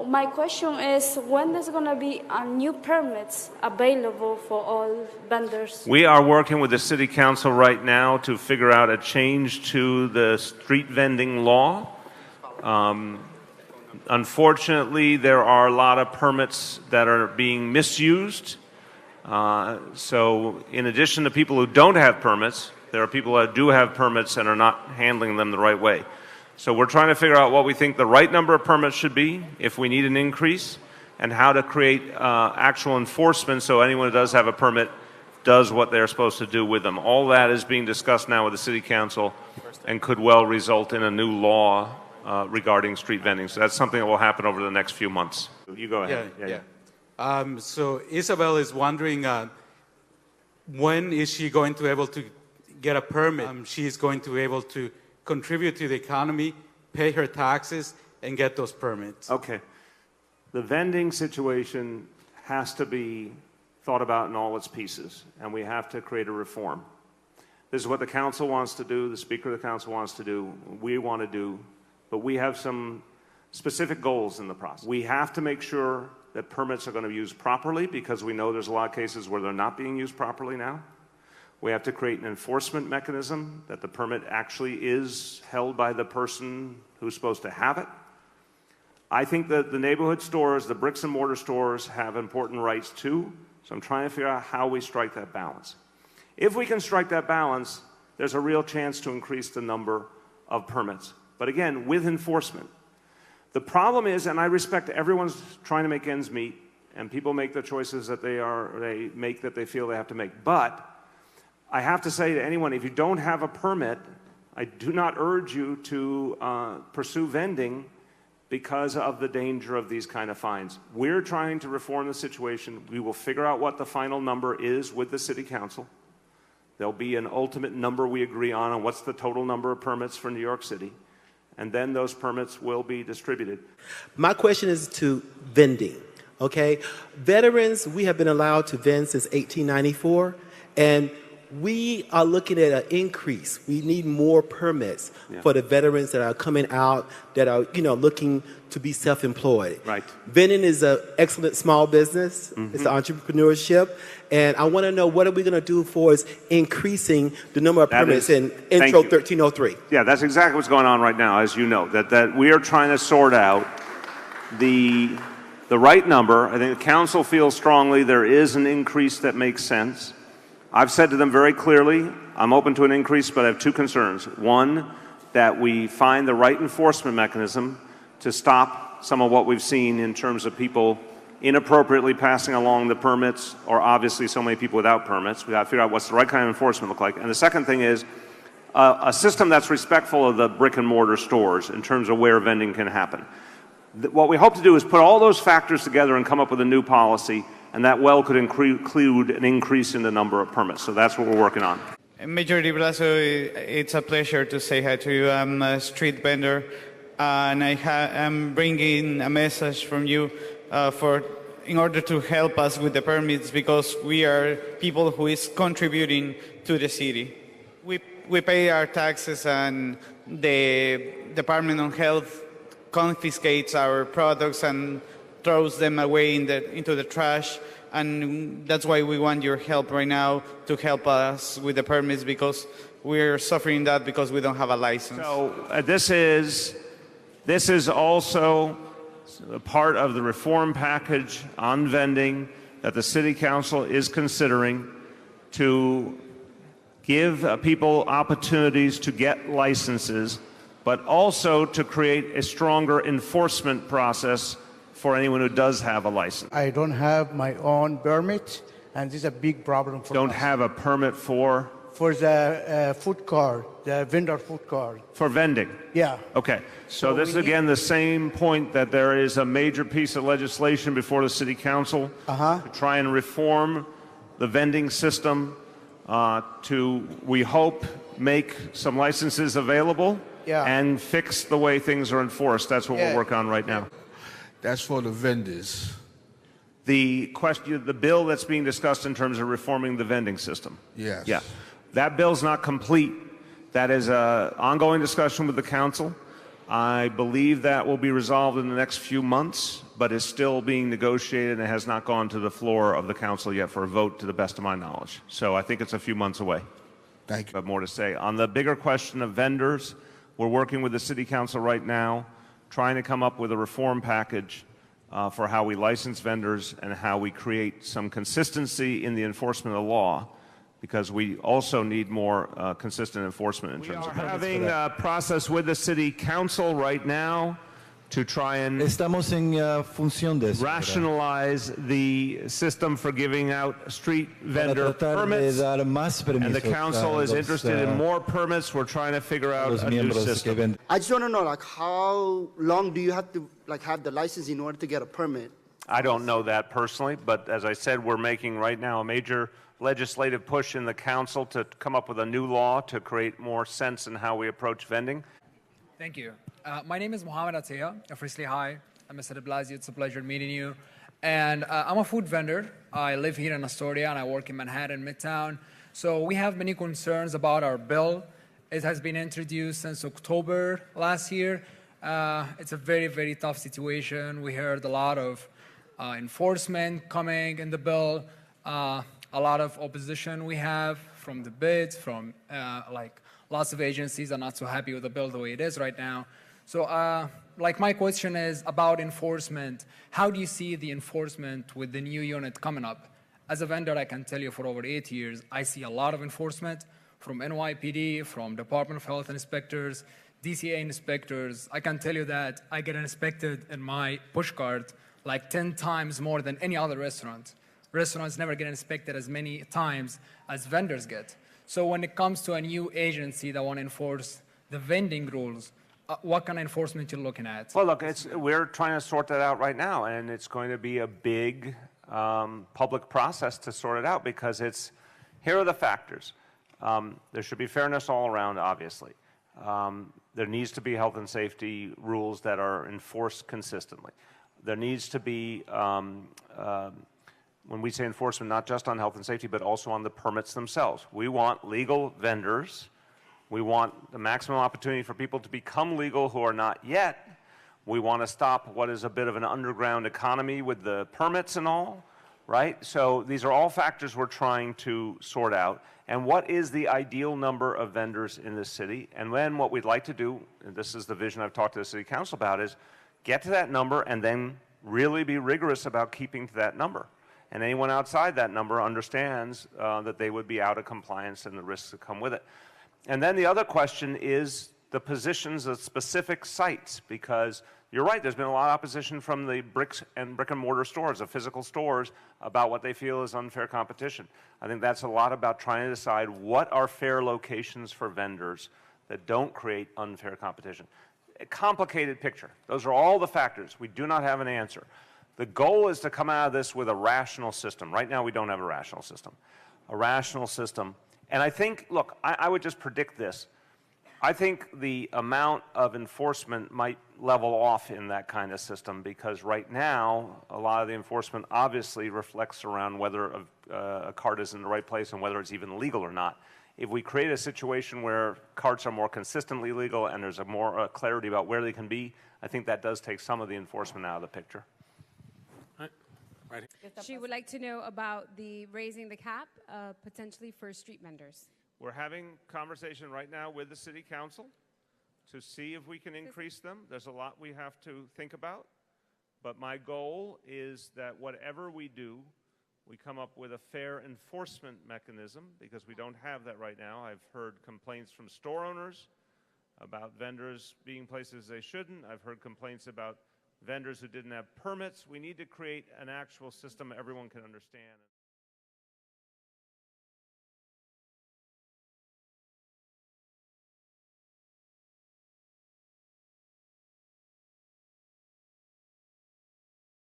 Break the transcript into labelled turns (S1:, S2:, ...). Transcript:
S1: My question is, when there's going to be new permits available for all vendors?
S2: We are working with the City Council right now to figure out a change to the street vending law. Unfortunately, there are a lot of permits that are being misused. So in addition to people who don't have permits, there are people that do have permits and are not handling them the right way. So we're trying to figure out what we think the right number of permits should be, if we need an increase, and how to create actual enforcement so anyone who does have a permit does what they're supposed to do with them. All that is being discussed now with the City Council and could well result in a new law regarding street vending. So that's something that will happen over the next few months. You go ahead.
S3: Yeah. So Isabel is wondering when is she going to be able to get a permit? She's going to be able to contribute to the economy, pay her taxes, and get those permits.
S2: Okay. The vending situation has to be thought about in all its pieces, and we have to create a reform. This is what the council wants to do, the Speaker of the Council wants to do, we want to do, but we have some specific goals in the process. We have to make sure that permits are going to be used properly, because we know there's a lot of cases where they're not being used properly now. We have to create an enforcement mechanism that the permit actually is held by the person who's supposed to have it. I think that the neighborhood stores, the bricks and mortar stores, have important rights too, so I'm trying to figure out how we strike that balance. If we can strike that balance, there's a real chance to increase the number of permits. But again, with enforcement. The problem is, and I respect everyone's trying to make ends meet, and people make the choices that they make that they feel they have to make. But I have to say to anyone, if you don't have a permit, I do not urge you to pursue vending because of the danger of these kind of fines. We're trying to reform the situation. We will figure out what the final number is with the City Council. There'll be an ultimate number we agree on what's the total number of permits for New York City. And then those permits will be distributed. My question is to vending, okay? Veterans, we have been allowed to vend since 1894, and we are looking at an increase. We need more permits for the veterans that are coming out, that are, looking to be self-employed. Right. Vending is an excellent small business. It's entrepreneurship. And I want to know, what are we going to do for us increasing the number of permits in Intro 1303? Yeah, that's exactly what's going on right now, as you know, that we are trying to sort out the right number. I think the council feels strongly there is an increase that makes sense. I've said to them very clearly, I'm open to an increase, but I have two concerns. One, that we find the right enforcement mechanism to stop some of what we've seen in terms of people inappropriately passing along the permits, or obviously so many people without permits. We've got to figure out what's the right kind of enforcement look like. And the second thing is a system that's respectful of the brick and mortar stores in terms of where vending can happen. What we hope to do is put all those factors together and come up with a new policy, and that well could include an increase in the number of permits. So that's what we're working on.
S4: Majority Blasio, it's a pleasure to say hi to you. I'm a street vendor, and I'm bringing a message from you in order to help us with the permits, because we are people who is contributing to the city. We pay our taxes, and the Department of Health confiscates our products and throws them away into the trash, and that's why we want your help right now to help us with the permits, because we're suffering that because we don't have a license.
S2: So this is also a part of the reform package on vending that the City Council is considering to give people opportunities to get licenses, but also to create a stronger enforcement process for anyone who does have a license.
S5: I don't have my own permit, and this is a big problem for us.
S2: Don't have a permit for?
S5: For the food card, the vendor food card.
S2: For vending?
S5: Yeah.
S2: Okay. So this is again the same point, that there is a major piece of legislation before the City Council to try and reform the vending system to, we hope, make some licenses available and fix the way things are enforced. That's what we're working on right now.
S6: That's for the vendors.
S2: The bill that's being discussed in terms of reforming the vending system.
S6: Yes.
S2: Yeah. That bill's not complete. That is an ongoing discussion with the council. I believe that will be resolved in the next few months, but is still being negotiated and has not gone to the floor of the council yet for a vote, to the best of my knowledge. So I think it's a few months away.
S6: Thank you.
S2: I have more to say. On the bigger question of vendors, we're working with the City Council right now, trying to come up with a reform package for how we license vendors and how we create some consistency in the enforcement of the law, because we also need more consistent enforcement in terms of having a process with the City Council right now to try and
S7: Estamos en función de eso.
S2: rationalize the system for giving out street vendor permits,
S7: dar más
S2: and the
S7: permisos
S2: council
S7: a
S2: is
S7: los,
S2: interested in more permits. We're trying to figure out
S7: los
S2: a new
S7: miembros que
S2: system.
S7: venden.
S8: I just want to know, like, how long do you have to, like, have the license in order to get a permit?
S2: I don't know that personally, but as I said, we're making right now a major legislative push in the council to come up with a new law to create more sense in how we approach vending.
S9: Thank you. My name is Mohammed Atia. Firstly, hi. I'm Mr. Blasio. It's a pleasure meeting you. And I'm a food vendor. I live here in Astoria and I work in Manhattan, Midtown. So we have many concerns about our bill. It has been introduced since October last year. It's a very, very tough situation. We heard a lot of enforcement coming in the bill, a lot of opposition we have from the bids, from like lots of agencies are not so happy with the bill the way it is right now. So like my question is about enforcement. How do you see the enforcement with the new unit coming up? As a vendor, I can tell you for over 8 years, I see a lot of enforcement from NYPD, from Department of Health inspectors, DCA inspectors. I can tell you that I get inspected in my push cart like 10 times more than any other restaurant. Restaurants never get inspected as many times as vendors get. So when it comes to a new agency that want to enforce the vending rules, what kind of enforcement you're looking at?
S2: Well, look, we're trying to sort that out right now, and it's going to be a big public process to sort it out, because here are the factors. There should be fairness all around, obviously. There needs to be health and safety rules that are enforced consistently. There needs to be, when we say enforcement, not just on health and safety, but also on the permits themselves. We want legal vendors. We want the maximum opportunity for people to become legal who are not yet. We want to stop what is a bit of an underground economy with the permits and all, right? So these are all factors we're trying to sort out. And what is the ideal number of vendors in this city? And then what we'd like to do, and this is the vision I've talked to the City Council about, is get to that number and then really be rigorous about keeping to that number. And anyone outside that number understands that they would be out of compliance and the risks that come with it. And then the other question is the positions of specific sites, because you're right, there's been a lot of opposition from the brick and mortar stores, the physical stores, about what they feel is unfair competition. I think that's a lot about trying to decide what are fair locations for vendors that don't create unfair competition. A complicated picture. Those are all the factors. We do not have an answer. The goal is to come out of this with a rational system. Right now we don't have a rational system. A rational system. And I think, look, I would just predict this. I think the amount of enforcement might level off in that kind of system, because right now a lot of the enforcement obviously reflects around whether a cart is in the right place and whether it's even legal or not. If we create a situation where carts are more consistently legal and there's a more clarity about where they can be, I think that does take some of the enforcement out of the picture.
S10: She would like to know about the raising the cap potentially for street vendors.
S2: We're having conversation right now with the City Council to see if we can increase them. There's a lot we have to think about, but my goal is that whatever we do, we come up with a fair enforcement mechanism, because we don't have that right now. I've heard complaints from store owners about vendors being places they shouldn't. I've heard complaints about vendors who didn't have permits. We need to create an actual system everyone can understand.